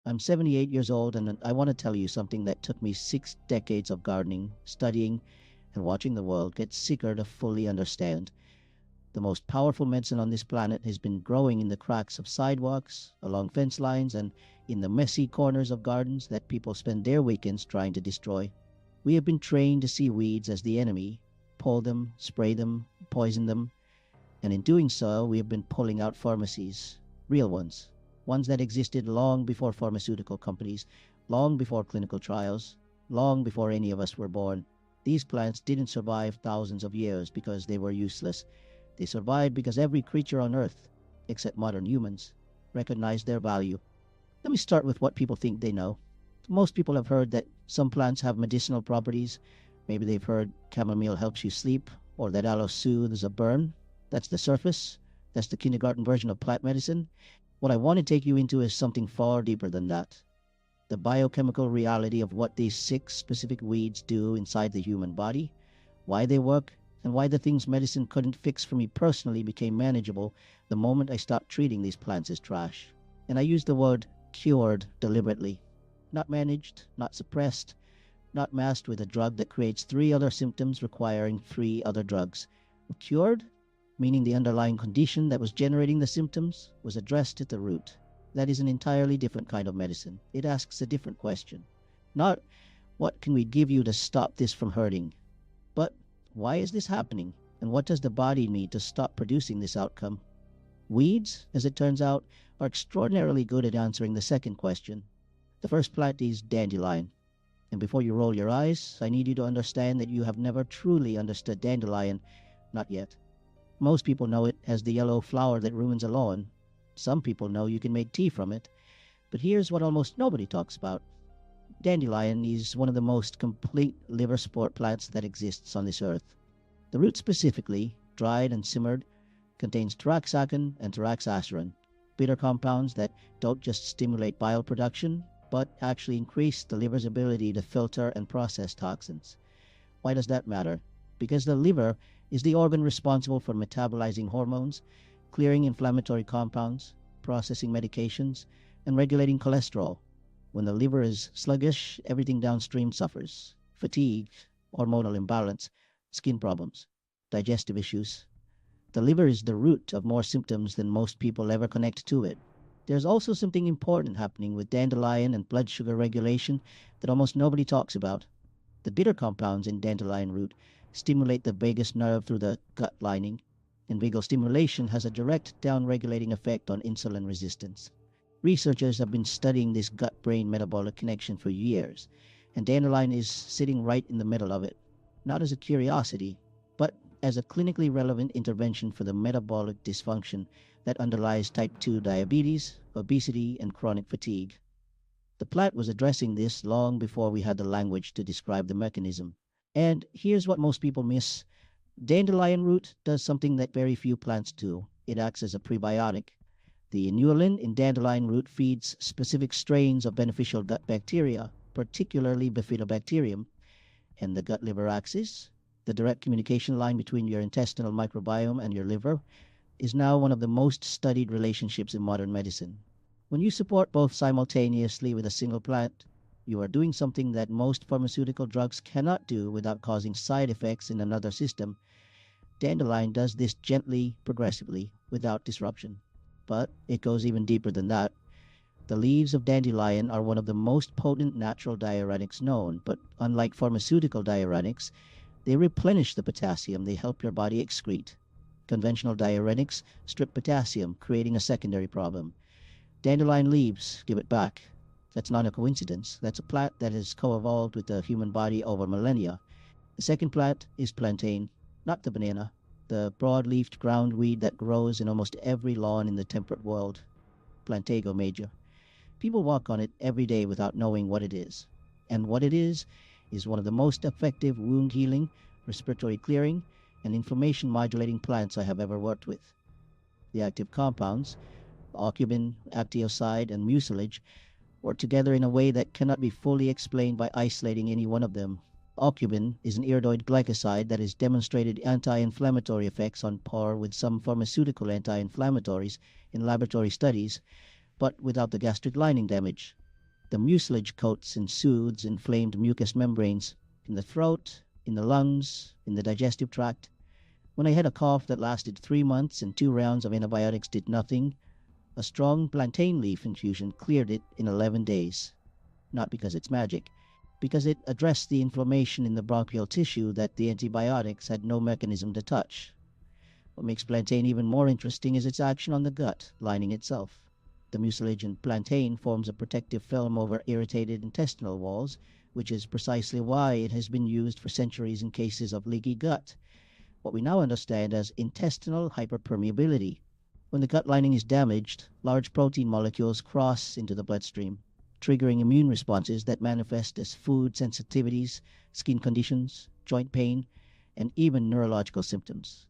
I'm 78 years old, and I want to tell you something that took me 6 decades of gardening, studying, and watching the world get sicker to fully understand. The most powerful medicine on this planet has been growing in the cracks of sidewalks, along fence lines, and in the messy corners of gardens that people spend their weekends trying to destroy. We have been trained to see weeds as the enemy, pull them, spray them, poison them, and in doing so, we have been pulling out pharmacies, real ones that existed long before pharmaceutical companies, long before clinical trials, long before any of us were born. These plants didn't survive thousands of years because they were useless. They survived because every creature on Earth, except modern humans, recognized their value. Let me start with what people think they know. Most people have heard that some plants have medicinal properties. Maybe they've heard chamomile helps you sleep, or that aloe soothes a burn. That's the surface. That's the kindergarten version of plant medicine. What I want to take you into is something far deeper than that. The biochemical reality of what these 6 specific weeds do inside the human body, why they work, and why the things medicine couldn't fix for me personally became manageable the moment I stopped treating these plants as trash. And I use the word cured deliberately. Not managed, not suppressed, not masked with a drug that creates 3 other symptoms requiring 3 other drugs. Cured, meaning the underlying condition that was generating the symptoms was addressed at the root. That is an entirely different kind of medicine. It asks a different question. Not, what can we give you to stop this from hurting? But, why is this happening? And what does the body need to stop producing this outcome? Weeds, as it turns out, are extraordinarily good at answering the second question. The first plant is dandelion. And before you roll your eyes, I need you to understand that you have never truly understood dandelion, not yet. Most people know it as the yellow flower that ruins a lawn. Some people know you can make tea from it. But here's what almost nobody talks about. Dandelion is one of the most complete liver support plants that exists on this earth. The root specifically, dried and simmered, contains taraxacin and taraxacerin, bitter compounds that don't just stimulate bile production, but actually increase the liver's ability to filter and process toxins. Why does that matter? Because the liver is the organ responsible for metabolizing hormones, clearing inflammatory compounds, processing medications, and regulating cholesterol. When the liver is sluggish, everything downstream suffers. Fatigue, hormonal imbalance, skin problems, digestive issues. The liver is the root of more symptoms than most people ever connect to it. There's also something important happening with dandelion and blood sugar regulation that almost nobody talks about. The bitter compounds in dandelion root stimulate the vagus nerve through the gut lining, and vagal stimulation has a direct down-regulating effect on insulin resistance. Researchers have been studying this gut-brain metabolic connection for years, and dandelion is sitting right in the middle of it, not as a curiosity, but as a clinically relevant intervention for the metabolic dysfunction that underlies type 2 diabetes, obesity, and chronic fatigue. The plant was addressing this long before we had the language to describe the mechanism. And here's what most people miss. Dandelion root does something that very few plants do. It acts as a prebiotic. The inulin in dandelion root feeds specific strains of beneficial gut bacteria, particularly bifidobacterium, and the gut-liver axis, the direct communication line between your intestinal microbiome and your liver, is now one of the most studied relationships in modern medicine. When you support both simultaneously with a single plant, you are doing something that most pharmaceutical drugs cannot do without causing side effects in another system. Dandelion does this gently, progressively, without disruption. But it goes even deeper than that. The leaves of dandelion are one of the most potent natural diuretics known, but unlike pharmaceutical diuretics, they replenish the potassium they help your body excrete. Conventional diuretics strip potassium, creating a secondary problem. Dandelion leaves give it back. That's not a coincidence. That's a plant that has co-evolved with the human body over millennia. The second plant is plantain, not the banana, the broad-leafed ground weed that grows in almost every lawn in the temperate world. Plantago major. People walk on it every day without knowing what it is. And what it is one of the most effective wound healing, respiratory clearing, and inflammation modulating plants I have ever worked with. The active compounds, aucubin, actioside, and mucilage, work together in a way that cannot be fully explained by isolating any one of them. Aucubin is an iridoid glycoside that has demonstrated anti-inflammatory effects on par with some pharmaceutical anti-inflammatories in laboratory studies, but without the gastric lining damage. The mucilage coats and soothes inflamed mucous membranes in the throat, in the lungs, in the digestive tract. When I had a cough that lasted 3 months and 2 rounds of antibiotics did nothing, a strong plantain leaf infusion cleared it in 11 days. Not because it's magic, because it addressed the inflammation in the bronchial tissue that the antibiotics had no mechanism to touch. What makes plantain even more interesting is its action on the gut lining itself. The mucilage in plantain forms a protective film over irritated intestinal walls, which is precisely why it has been used for centuries in cases of leaky gut, what we now understand as intestinal hyperpermeability. When the gut lining is damaged, large protein molecules cross into the bloodstream, triggering immune responses that manifest as food sensitivities, skin conditions, joint pain, and even neurological symptoms.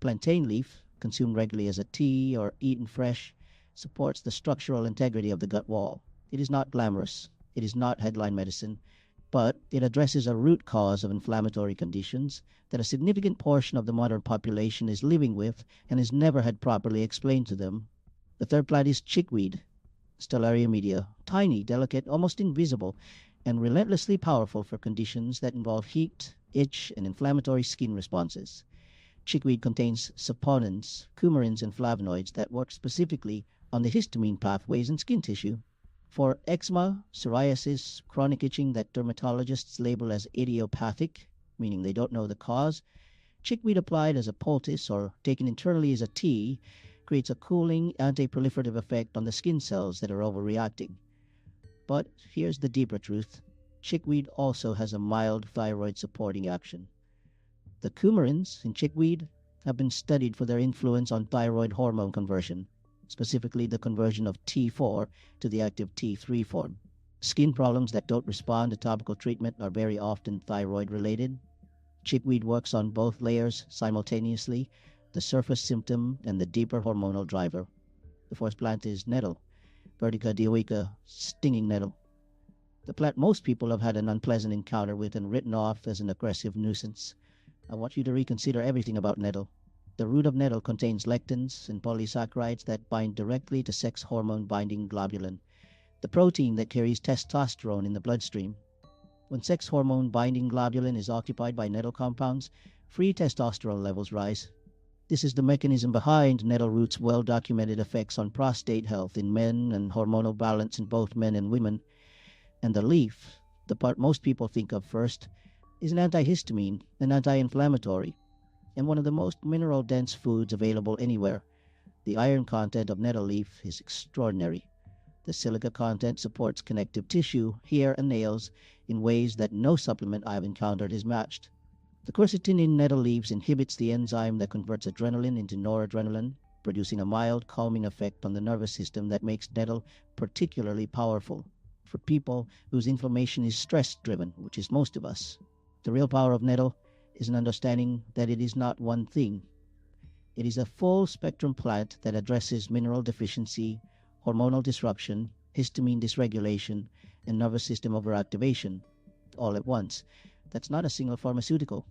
Plantain leaf, consumed regularly as a tea or eaten fresh, supports the structural integrity of the gut wall. It is not glamorous, it is not headline medicine, but it addresses a root cause of inflammatory conditions that a significant portion of the modern population is living with and is never had properly explained to them. The third plant is chickweed, Stellaria media, tiny, delicate, almost invisible, and relentlessly powerful for conditions that involve heat, itch, and inflammatory skin responses. Chickweed contains saponins, coumarins, and flavonoids that work specifically on the histamine pathways in skin tissue. For eczema, psoriasis, chronic itching that dermatologists label as idiopathic, meaning they don't know the cause, chickweed applied as a poultice or taken internally as a tea creates a cooling, anti-proliferative effect on the skin cells that are overreacting. But here's the deeper truth. Chickweed also has a mild thyroid supporting action. The coumarins in chickweed have been studied for their influence on thyroid hormone conversion, specifically the conversion of T4 to the active T3 form. Skin problems that don't respond to topical treatment are very often thyroid related. Chickweed works on both layers simultaneously, the surface symptom and the deeper hormonal driver. The fourth plant is nettle, Vertica dioica, stinging nettle. The plant most people have had an unpleasant encounter with and written off as an aggressive nuisance. I want you to reconsider everything about nettle. The root of nettle contains lectins and polysaccharides that bind directly to sex hormone binding globulin, the protein that carries testosterone in the bloodstream. When sex hormone binding globulin is occupied by nettle compounds, free testosterone levels rise. This is the mechanism behind nettle root's well-documented effects on prostate health in men and hormonal balance in both men and women. And the leaf, the part most people think of first, is an antihistamine, an anti-inflammatory, and one of the most mineral-dense foods available anywhere. The iron content of nettle leaf is extraordinary. The silica content supports connective tissue, hair, and nails in ways that no supplement I've encountered is matched. The quercetin in nettle leaves inhibits the enzyme that converts adrenaline into noradrenaline, producing a mild calming effect on the nervous system that makes nettle particularly powerful for people whose inflammation is stress-driven, which is most of us. The real power of nettle is an understanding that it is not one thing. It is a full-spectrum plant that addresses mineral deficiency, hormonal disruption, histamine dysregulation, and nervous system overactivation, all at once. That's not a single pharmaceutical.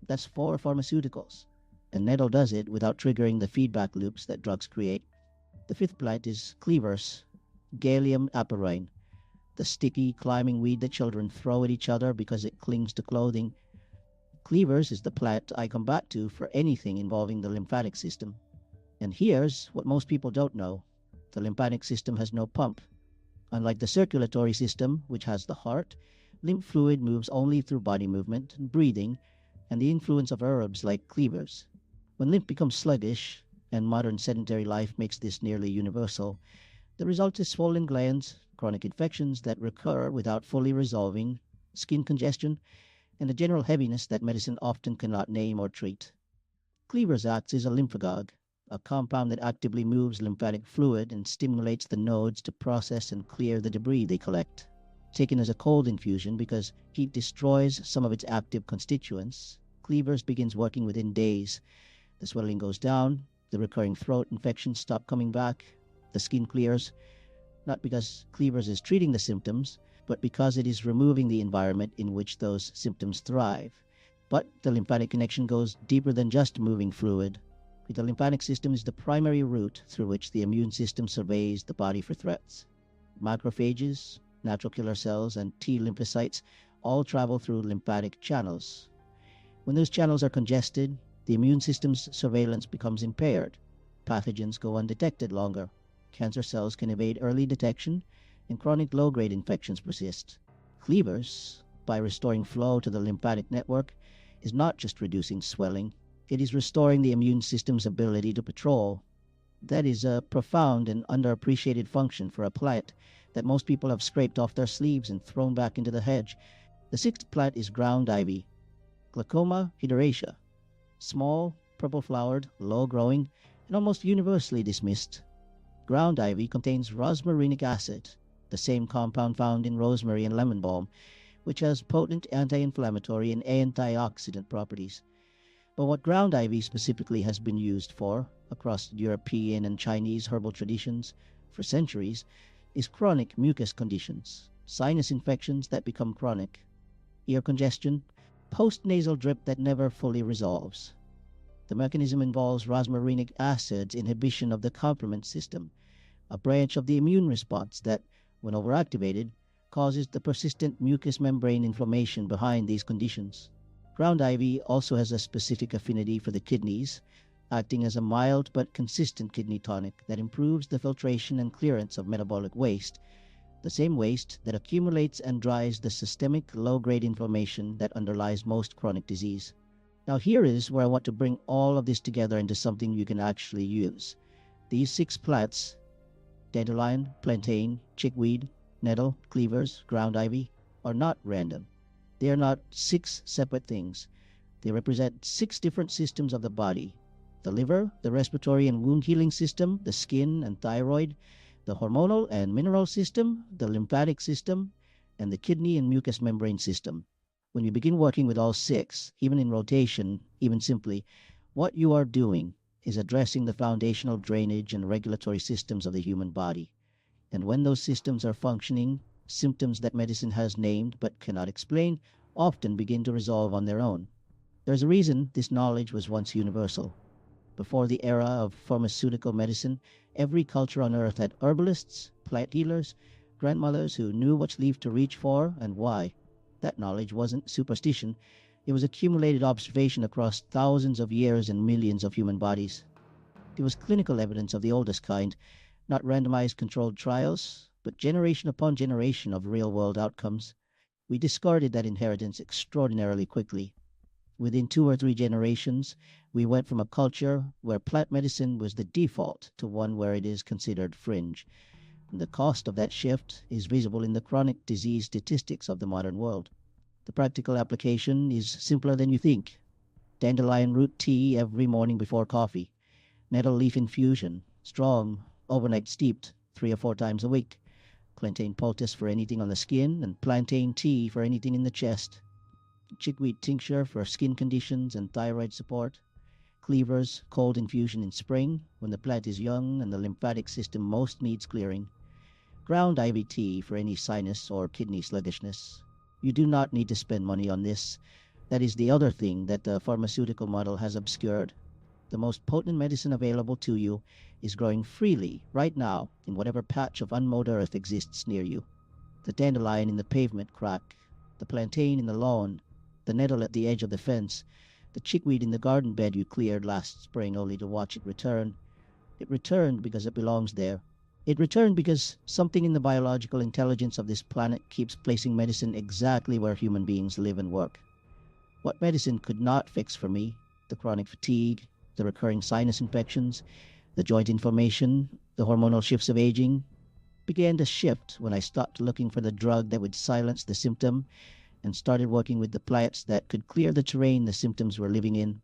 That's 4 pharmaceuticals. And nettle does it without triggering the feedback loops that drugs create. The fifth plant is cleavers, Galium aparine, the sticky, climbing weed that children throw at each other because it clings to clothing. Cleavers is the plant I come back to for anything involving the lymphatic system. And here's what most people don't know. The lymphatic system has no pump. Unlike the circulatory system, which has the heart, lymph fluid moves only through body movement and breathing and the influence of herbs like cleavers. When lymph becomes sluggish, and modern sedentary life makes this nearly universal, the result is swollen glands, chronic infections that recur without fully resolving, skin congestion, and a general heaviness that medicine often cannot name or treat. Cleavers acts as a lymphagogue, a compound that actively moves lymphatic fluid and stimulates the nodes to process and clear the debris they collect. Taken as a cold infusion because heat destroys some of its active constituents, Cleavers begins working within days. The swelling goes down, the recurring throat infections stop coming back, the skin clears, not because Cleavers is treating the symptoms, but because it is removing the environment in which those symptoms thrive. But the lymphatic connection goes deeper than just moving fluid. The lymphatic system is the primary route through which the immune system surveys the body for threats. Macrophages, natural killer cells, and T lymphocytes all travel through lymphatic channels. When those channels are congested, the immune system's surveillance becomes impaired. Pathogens go undetected longer. Cancer cells can evade early detection, and chronic low-grade infections persist. Cleavers, by restoring flow to the lymphatic network, is not just reducing swelling, it is restoring the immune system's ability to patrol. That is a profound and underappreciated function for a plant that most people have scraped off their sleeves and thrown back into the hedge. The sixth plant is ground ivy, Glaucoma hyderaceae, small, purple-flowered, low-growing, and almost universally dismissed. Ground ivy contains rosmarinic acid, the same compound found in rosemary and lemon balm, which has potent anti-inflammatory and antioxidant properties. But what ground ivy specifically has been used for, across European and Chinese herbal traditions, for centuries, is chronic mucus conditions, sinus infections that become chronic, ear congestion, post-nasal drip that never fully resolves. The mechanism involves rosmarinic acid's inhibition of the complement system, a branch of the immune response that, when overactivated, causes the persistent mucous membrane inflammation behind these conditions. Ground ivy also has a specific affinity for the kidneys, acting as a mild but consistent kidney tonic that improves the filtration and clearance of metabolic waste, the same waste that accumulates and dries the systemic low-grade inflammation that underlies most chronic disease. Now here is where I want to bring all of this together into something you can actually use. These 6 plants, dandelion, plantain, chickweed, nettle, cleavers, ground ivy, are not random. They are not 6 separate things. They represent 6 different systems of the body: the liver, the respiratory and wound healing system, the skin and thyroid, the hormonal and mineral system, the lymphatic system, and the kidney and mucous membrane system. When you begin working with all 6, even in rotation, even simply, what you are doing is addressing the foundational drainage and regulatory systems of the human body. And when those systems are functioning, symptoms that medicine has named but cannot explain often begin to resolve on their own. There's a reason this knowledge was once universal. Before the era of pharmaceutical medicine, every culture on earth had herbalists, plant healers, grandmothers who knew which leaf to reach for and why. That knowledge wasn't superstition. It was accumulated observation across thousands of years and millions of human bodies. It was clinical evidence of the oldest kind, not randomized controlled trials, but generation upon generation of real-world outcomes. We discarded that inheritance extraordinarily quickly. Within 2 or 3 generations, we went from a culture where plant medicine was the default to one where it is considered fringe. And the cost of that shift is visible in the chronic disease statistics of the modern world. The practical application is simpler than you think. Dandelion root tea every morning before coffee. Nettle leaf infusion, strong, overnight steeped, 3 or 4 times a week. Plantain poultice for anything on the skin, and plantain tea for anything in the chest. Chickweed tincture for skin conditions and thyroid support. Cleavers, cold infusion in spring, when the plant is young and the lymphatic system most needs clearing. Ground ivy tea for any sinus or kidney sluggishness. You do not need to spend money on this. That is the other thing that the pharmaceutical model has obscured. The most potent medicine available to you is growing freely right now in whatever patch of unmowed earth exists near you. The dandelion in the pavement crack, the plantain in the lawn, the nettle at the edge of the fence, the chickweed in the garden bed you cleared last spring only to watch it return. It returned because it belongs there. It returned because something in the biological intelligence of this planet keeps placing medicine exactly where human beings live and work. What medicine could not fix for me, the chronic fatigue, the recurring sinus infections, the joint inflammation, the hormonal shifts of aging, began to shift when I stopped looking for the drug that would silence the symptom and started working with the plants that could clear the terrain the symptoms were living in.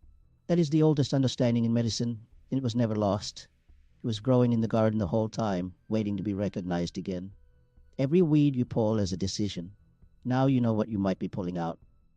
That is the oldest understanding in medicine, and it was never lost. It was growing in the garden the whole time, waiting to be recognized again. Every weed you pull is a decision. Now you know what you might be pulling out.